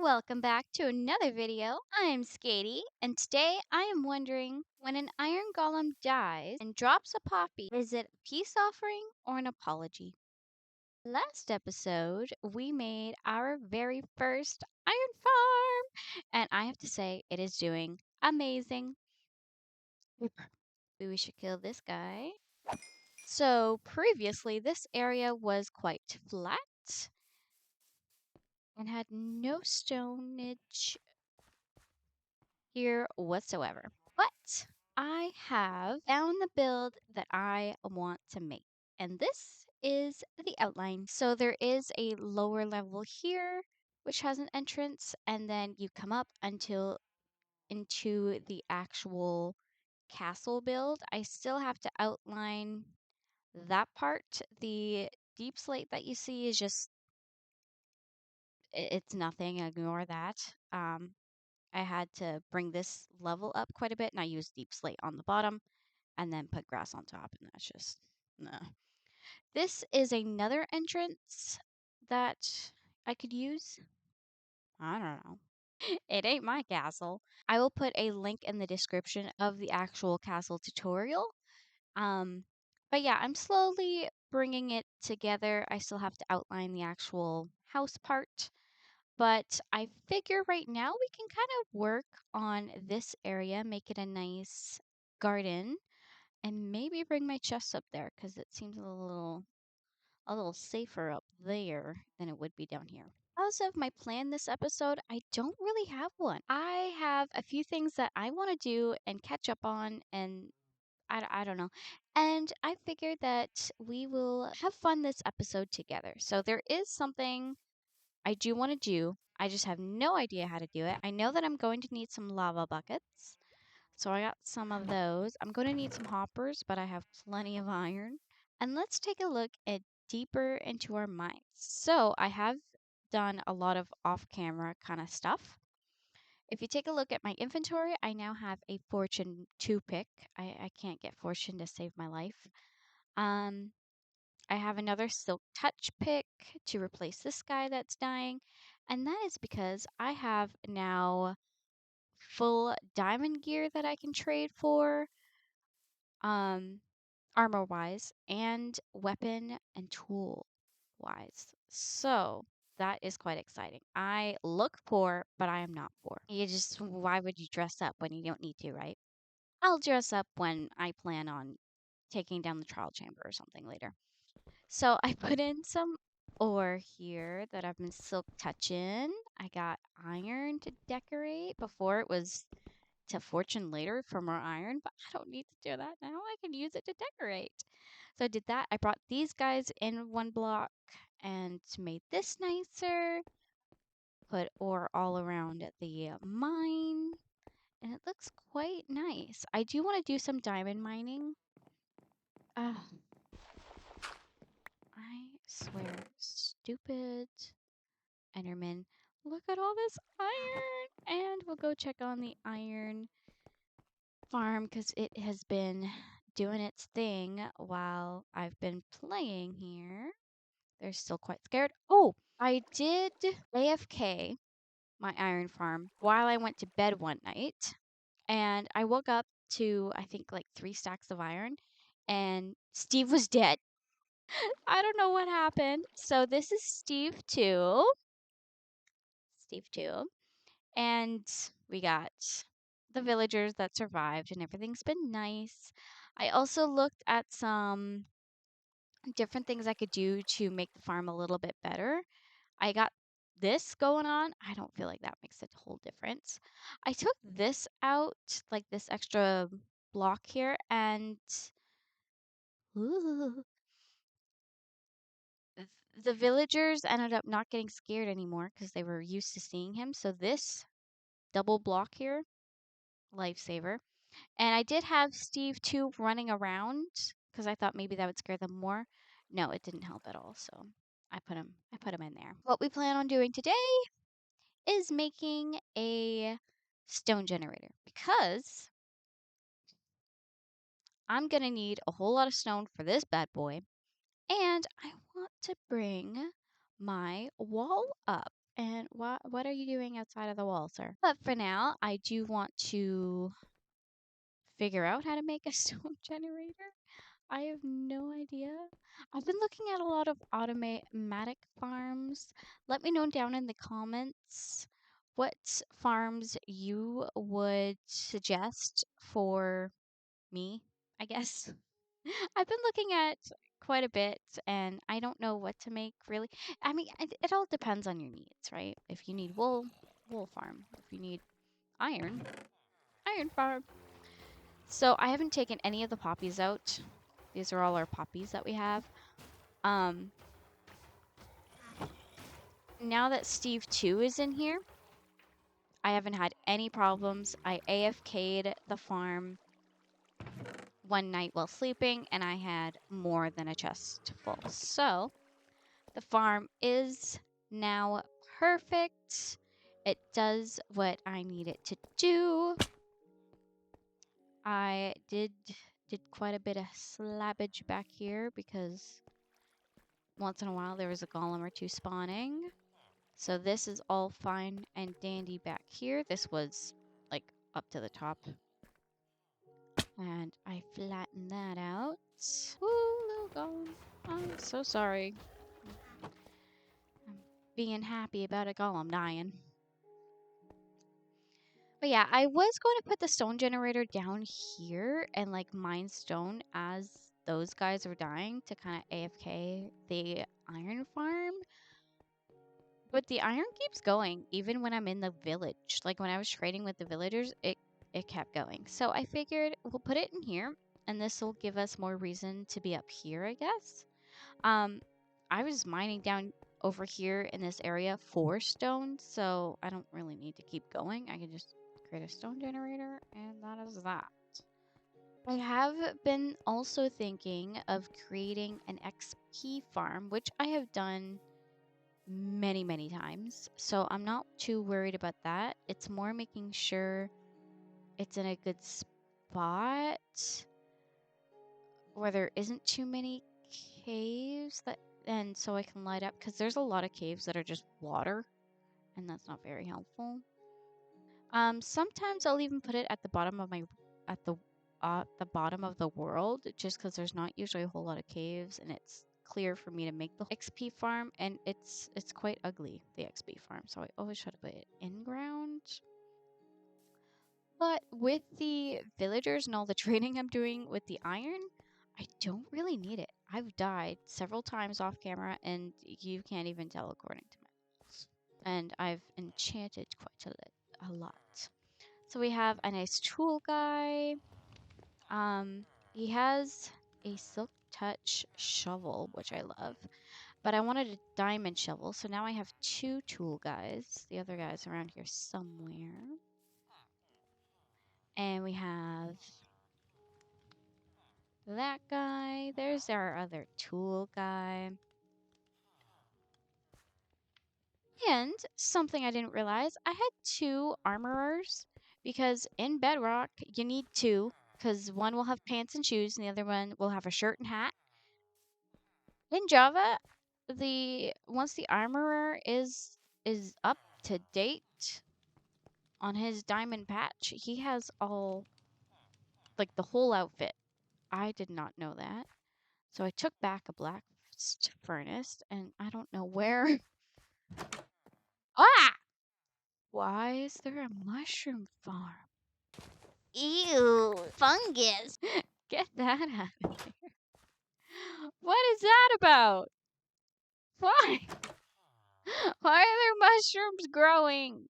welcome back to another video. I'm Skatey, and today I am wondering, when an iron golem dies and drops a poppy, is it a peace offering or an apology? Last episode, we made our very first iron farm, and I have to say, it is doing amazing. Maybe we should kill this guy. So, previously, this area was quite flat and had no stonage here whatsoever. But I have found the build that I want to make. And this is the outline. So there is a lower level here, which has an entrance, and then you come up until into the actual castle build. I still have to outline that part. The deep slate that you see is just it's nothing. Ignore that. I had to bring this level up quite a bit, and I used deep slate on the bottom and then put grass on top, and that's just no. This is another entrance that I could use. I don't know. It ain't my castle. I will put a link in the description of the actual castle tutorial. Um, but yeah, I'm slowly bringing it together. I still have to outline the actual house part. But I figure right now we can kind of work on this area, make it a nice garden, and maybe bring my chest up there because it seems a little safer up there than it would be down here. As of my plan this episode, I don't really have one. I have a few things that I want to do and catch up on, and I don't know. And I figured that we will have fun this episode together. So there is something I do want to do. I just have no idea how to do it. I know that I'm going to need some lava buckets. So I got some of those. I'm going to need some hoppers, but I have plenty of iron. And let's take a look at deeper into our mines. So I have done a lot of off-camera kind of stuff. If you take a look at my inventory, I now have a Fortune 2 pick. I can't get Fortune to save my life. Um, I have another Silk Touch pick to replace this guy that's dying. And that is because I have now full diamond gear that I can trade for, um, armor wise, and weapon and tool wise. So that is quite exciting. I look poor, but I am not poor. Why would you dress up when you don't need to, right? I'll dress up when I plan on taking down the trial chamber or something later. So I put in some ore here that I've been silk touching. I got iron to decorate. Before it was to fortune later for more iron, but I don't need to do that now. I can use it to decorate. So I did that. I brought these guys in one block and made this nicer. Put ore all around the mine. And it looks quite nice. I do want to do some diamond mining. Uh, I swear, stupid Enderman. Look at all this iron! And we'll go check on the iron farm because it has been doing its thing while I've been playing here. They're still quite scared. Oh, I did AFK my iron farm while I went to bed one night. And I woke up to, I think, like 3 stacks of iron. And Steve was dead. I don't know what happened. So this is Steve 2. Steve 2. And we got the villagers that survived, and everything's been nice. I also looked at some different things I could do to make the farm a little bit better. I got this going on. I don't feel like that makes a whole difference. I took this out, like this extra block here, and ooh, the villagers ended up not getting scared anymore because they were used to seeing him. So this double block here, lifesaver. And I did have Steve too running around because I thought maybe that would scare them more. No, it didn't help at all. So I put him in there. What we plan on doing today is making a stone generator because I'm going to need a whole lot of stone for this bad boy. And I want to bring my wall up. And what are you doing outside of the wall, sir? But for now, I do want to figure out how to make a stone generator. I have no idea. I've been looking at a lot of automatic farms. Let me know down in the comments what farms you would suggest for me, I guess. I've been looking at quite a bit and I don't know what to make really. I mean, it all depends on your needs, right? If you need wool, wool farm. If you need iron, iron farm. So I haven't taken any of the poppies out. These are all our poppies that we have. Um, now that Steve 2 is in here, I haven't had any problems. I AFK'd the farm one night while sleeping, and I had more than a chest full. So the farm is now perfect. It does what I need it to do. I did quite a bit of slabbage back here because once in a while there was a golem or two spawning. So this is all fine and dandy back here. This was like up to the top. And I flattened that out. Ooh, little golem. I'm so sorry. I'm being happy about a golem dying. But yeah, I was going to put the stone generator down here and like mine stone as those guys were dying to kind of AFK the iron farm. But the iron keeps going even when I'm in the village. Like when I was trading with the villagers, it kept going. So I figured we'll put it in here and this will give us more reason to be up here, I guess. I was mining down over here in this area for stone, so I don't really need to keep going. I can just create a stone generator and that is that. I have been also thinking of creating an XP farm, which I have done many, many times. So I'm not too worried about that. It's more making sure it's in a good spot where there isn't too many caves and so I can light up because there's a lot of caves that are just water and that's not very helpful. Sometimes I'll even put it at the bottom of at the bottom of the world just because there's not usually a whole lot of caves and it's clear for me to make the XP farm and it's quite ugly, the XP farm, so I always try to put it in ground. But with the villagers and all the training I'm doing with the iron, I don't really need it. I've died several times off camera and you can't even tell according to my notes. And I've enchanted quite a lot. So we have a nice tool guy. He has a silk touch shovel, which I love. But I wanted a diamond shovel, so now I have two tool guys. The other guy's around here somewhere. And we have that guy. There's our other tool guy. And something I didn't realize, I had two armorers because in Bedrock you need two because one will have pants and shoes and the other one will have a shirt and hat. In Java, once the armorer is up to date on his diamond patch, he has all like the whole outfit. I did not know that. So I took back a blast furnace and I don't know where. Ah! Why is there a mushroom farm? Ew, fungus. Get that out of there. What is that about? Why? Why are there mushrooms growing?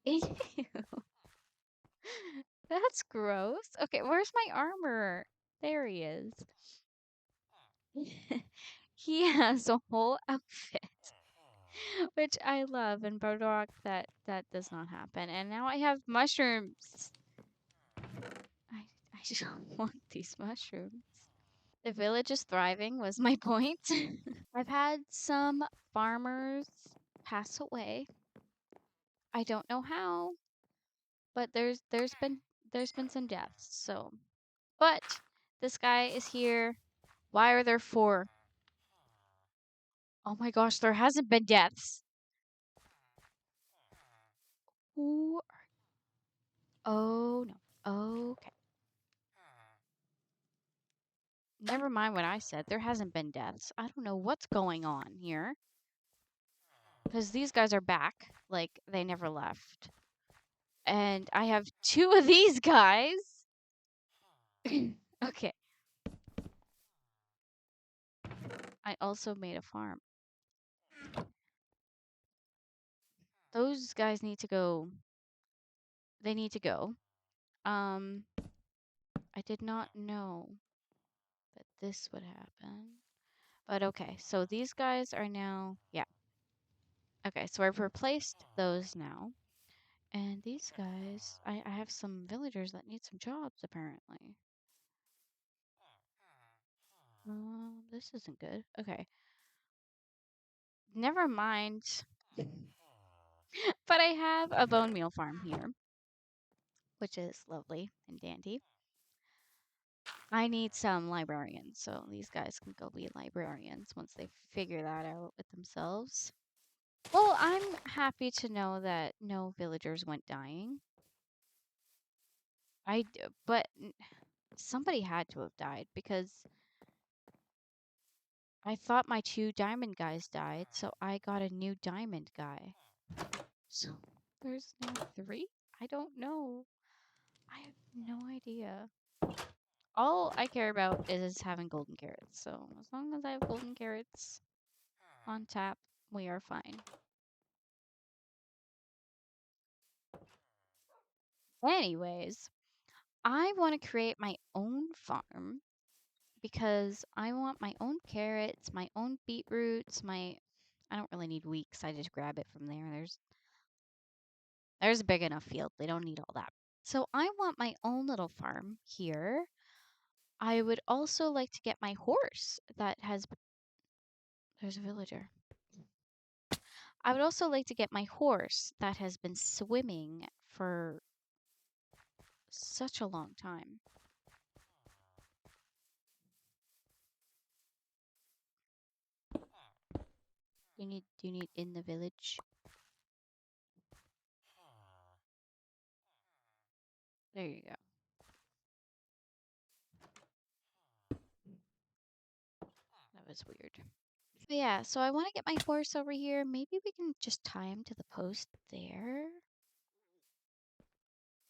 Ew. That's gross. Okay, where's my armor? There he is. He has a whole outfit, which I love. In Bedrock, that does not happen. And now I have mushrooms. I don't want these mushrooms. The village is thriving was my point. I've had some farmers pass away. I don't know how, but there's been some deaths. So, but this guy is here. Why are there four? Oh my gosh, there hasn't been deaths. Who Oh, no. Okay. Never mind what I said. There hasn't been deaths. I don't know what's going on here. Because these guys are back. Like, they never left. And I have 2 of these guys. Okay. I also made a farm. Those guys need to go. They need to go. I did not know that this would happen. But okay, so these guys are now, yeah. Okay, so I've replaced those now. And these guys, I have some villagers that need some jobs apparently. This isn't good. Okay. Never mind. But I have a bone meal farm here, which is lovely and dandy. I need some librarians, so these guys can go be librarians once they figure that out with themselves. Well, I'm happy to know that no villagers went dying. But somebody had to have died because I thought my 2 diamond guys died, so I got a new diamond guy. So there's now 3? I don't know. I have no idea. All I care about is having golden carrots. So as long as I have golden carrots on tap, we are fine. Anyways, I want to create my own farm because I want my own carrots, my own beetroots, I don't really need wheat 'cause I just grab it from there. There's a big enough field. They don't need all that. So I want my own little farm here. I would also like to get my horse that has there's a villager. I would also like to get my horse that has been swimming for such a long time. Do you need in the village? There you go. That was weird. But yeah, so I want to get my horse over here. Maybe we can just tie him to the post there.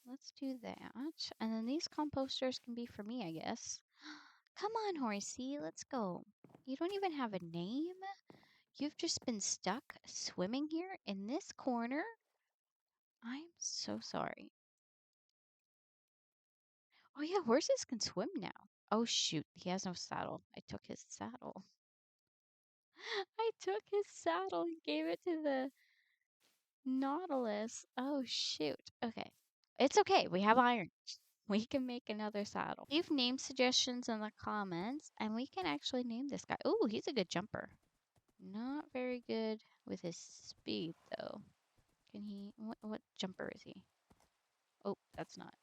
Let's do that. And then these composters can be for me, I guess. Come on, horsey, let's go. You don't even have a name? You've just been stuck swimming here in this corner? I'm so sorry. Oh yeah, horses can swim now. Oh shoot, he has no saddle. I took his saddle. I took his saddle and gave it to the Nautilus. Oh shoot. Okay. It's okay. We have iron. We can make another saddle. Leave name suggestions in the comments and we can actually name this guy. Oh, he's a good jumper. Not very good with his speed though. Can he what jumper is he? Oh, that's not.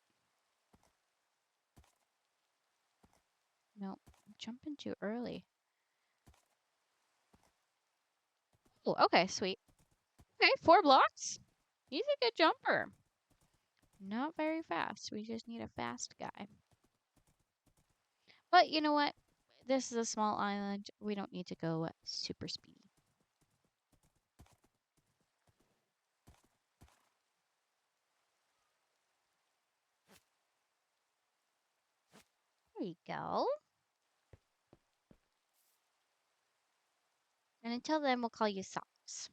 No, I'm jumping too early. Oh, okay, sweet. Okay, 4 blocks. He's a good jumper. Not very fast. We just need a fast guy. But you know what? This is a small island. We don't need to go super speedy. There you go. And until then, we'll call you Socks.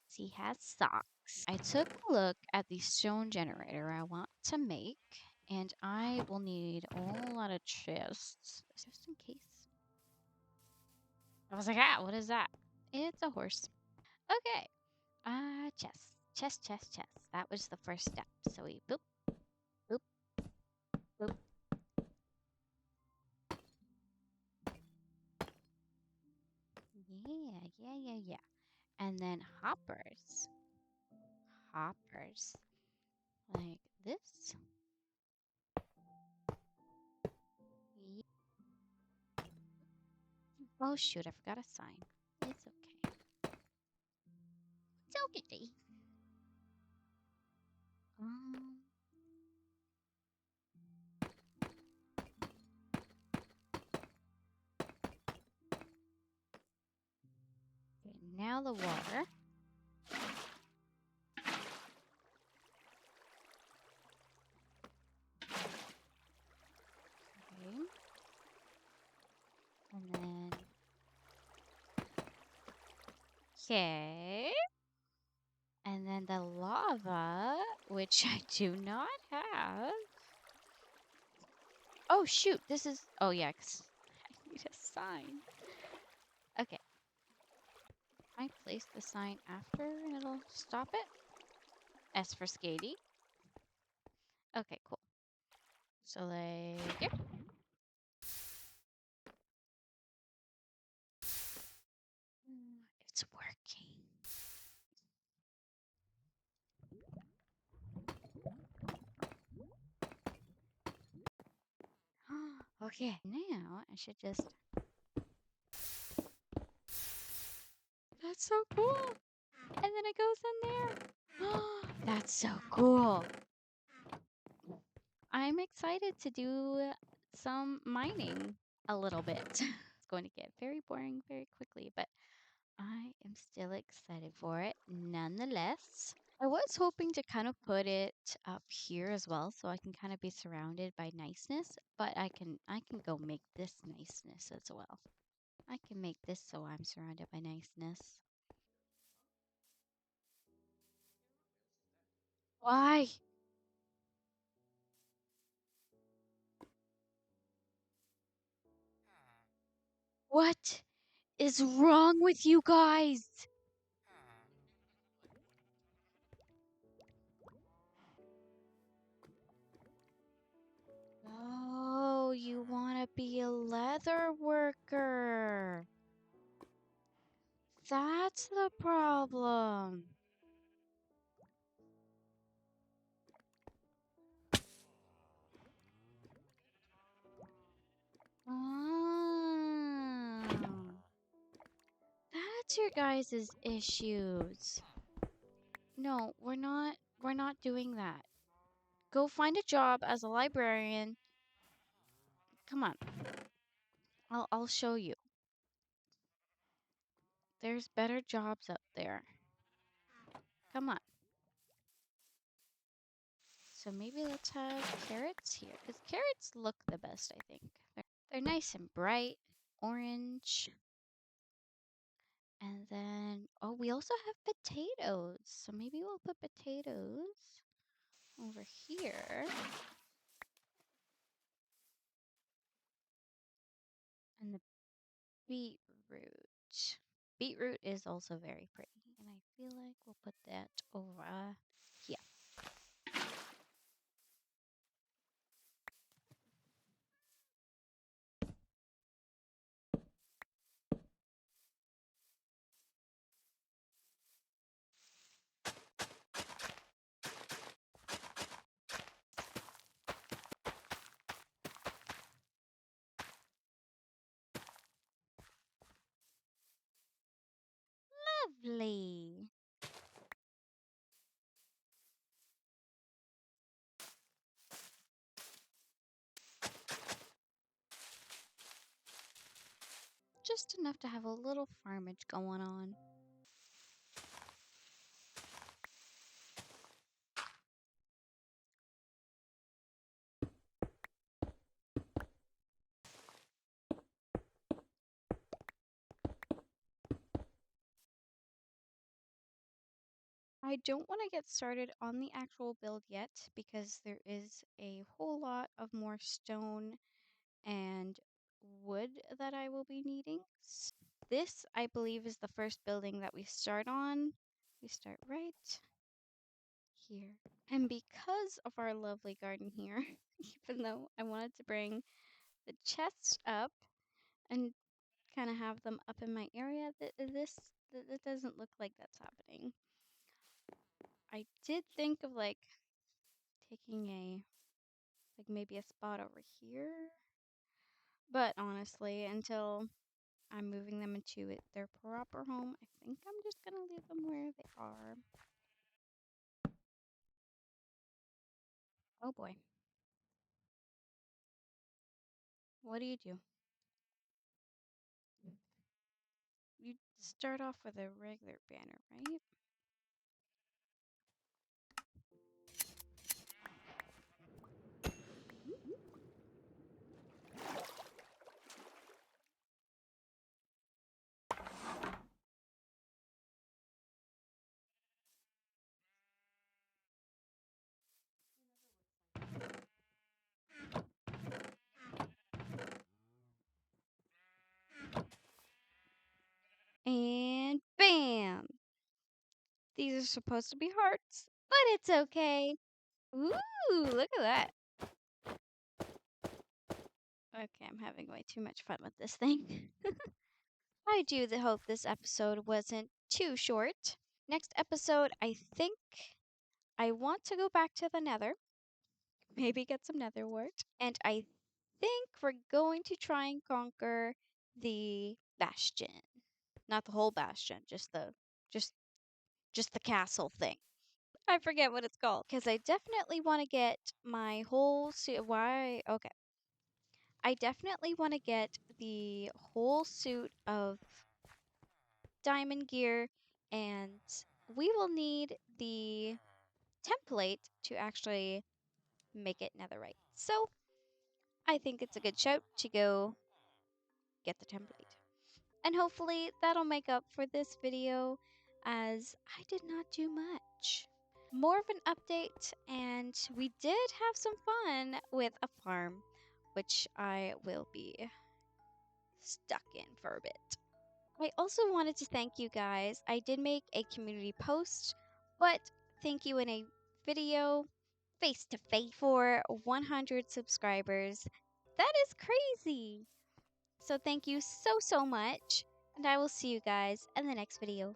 He has socks. I took a look at the stone generator I want to make, and I will need a whole lot of chests, just in case. I was like, what is that? It's a horse. Okay. Chest. Chest. That was the first step. So we boop, boop, boop. Yeah. And then hoppers. Like this. Oh shoot, I forgot a sign. It's okay. It's okay. Um, okay, now the water. Okay. And then, okay. And then the lava, which I do not have. Oh, shoot. This is, oh, yeah, 'cause I need a sign. Okay. I place the sign after and it'll stop it. S for Skady. Okay, cool. So, like, yep. It's working. Okay, now I should just. That's so cool. And then it goes in there. That's so cool. I'm excited to do some mining a little bit. It's going to get very boring very quickly, but I am still excited for it nonetheless. I was hoping to kind of put it up here as well so I can kind of be surrounded by niceness, but I can go make this niceness as well. I can make this so I'm surrounded by niceness. Why? What is wrong with you guys? Oh, you want to be a leather worker. That's the problem. Oh, that's your guys' issues. No, we're not doing that. Go find a job as a librarian. Come on. I'll show you. There's better jobs up there. Come on. So maybe let's have carrots here, because carrots look the best, I think. They're nice and bright, orange. And then, oh, we also have potatoes. So maybe we'll put potatoes over here. And the beetroot. Beetroot is also very pretty. And I feel like we'll put that over here. Lovely. Just enough to have a little farmage going on. I don't want to get started on the actual build yet because there is a whole lot of more stone and wood that I will be needing. This, I believe, is the first building that we start on. We start right here. And because of our lovely garden here, even though I wanted to bring the chests up and kind of have them up in my area, that doesn't look like that's happening. I did think of like taking maybe a spot over here, but honestly, until I'm moving them into their proper home, I think I'm just gonna leave them where they are. Oh boy. What do? You start off with a regular banner, right? And bam! These are supposed to be hearts, but it's okay. Ooh, look at that. Okay, I'm having way too much fun with this thing. I do hope this episode wasn't too short. Next episode, I think I want to go back to the nether, maybe get some nether wart, and I think we're going to try and conquer the bastion. Not the whole bastion, just just the castle thing. I forget what it's called because I definitely want to get my whole suit. Why? Okay. I definitely want to get the whole suit of diamond gear, and we will need the template to actually make it netherite. So I think it's a good shout to go get the template. And hopefully that'll make up for this video as I did not do much. More of an update, and we did have some fun with a farm, which I will be stuck in for a bit. I also wanted to thank you guys. I did make a community post, but thank you in a video face to face for 100 subscribers. That is crazy. So thank you so much, and I will see you guys in the next video.